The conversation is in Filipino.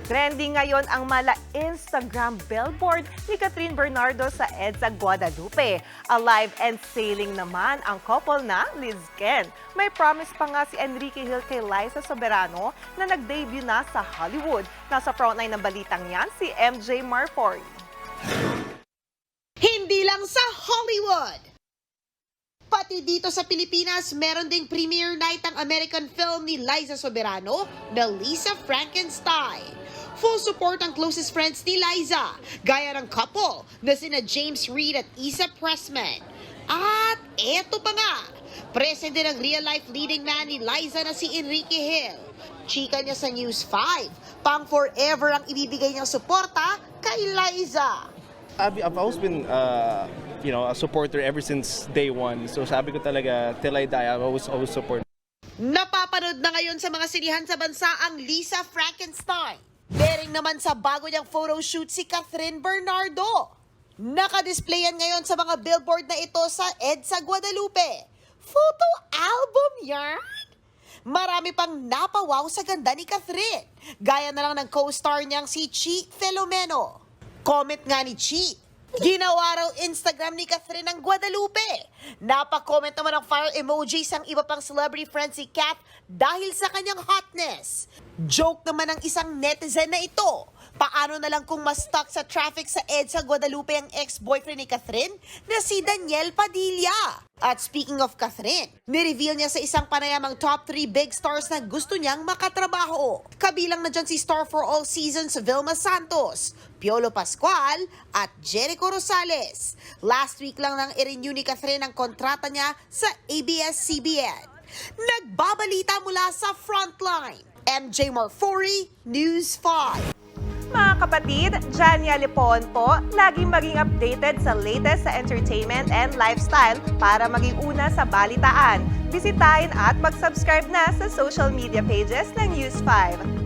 Trending ngayon ang mala Instagram billboard ni Catherine Bernardo sa EDSA Guadalupe. Alive and sailing naman ang couple na Liz Ken. May promise pa nga si Enrique Hill kay Liza Soberano na nag-debut na sa Hollywood. Nasa frontline ng balitang yan si MJ Marfori. Hindi lang sa Hollywood! Pati dito sa Pilipinas, meron ding premiere night ang American film ni Liza Soberano na Lisa Frankenstein. Full support ang closest friends ni Liza, gaya ng couple na sina James Reid at Isa Pressman. At eto pa nga, present din ang real-life leading man ni Liza na si Enrique Hill. Chika niya sa News 5, pang forever ang ibibigay niyang suporta kay Liza. I've always been, a supporter ever since day one. So sabi ko talaga, till I die, I'll always support. Napapanood na ngayon sa mga sinihan sa bansa ang Lisa Frankenstein. Daring naman sa bago niyang photoshoot si Catherine Bernardo. Nakadisplayan ngayon sa mga billboard na ito sa EDSA Guadalupe. Photo album yan! Marami pang napawaw sa ganda ni Catherine. Gaya na lang ng co-star niyang si Chi Filomeno. Comment nga ni Chi, ginawa raw Instagram ni Catherine ng Guadalupe. Napa-comment naman ng fire emojis ang iba pang celebrity friend si Kat dahil sa kanyang hotness. Joke naman ng isang netizen na ito. Paano na lang kung ma-stuck sa traffic sa EDSA Guadalupe ang ex-boyfriend ni Catherine na si Daniel Padilla? At speaking of Catherine, nireveal niya sa isang panayamang top 3 big stars na gusto niyang makatrabaho. Kabilang na dyan si star for all seasons Vilma Santos, Piolo Pascual at Jericho Rosales. Last week lang nang i-renew ni Catherine ang kontrata niya sa ABS-CBN. Nagbabalita mula sa Frontline. MJ Marfori, News 5. Mga kapatid, Jania Lipon po, laging maging updated sa latest sa entertainment and lifestyle para maging una sa balitaan. Bisitahin at mag-subscribe na sa social media pages ng News 5.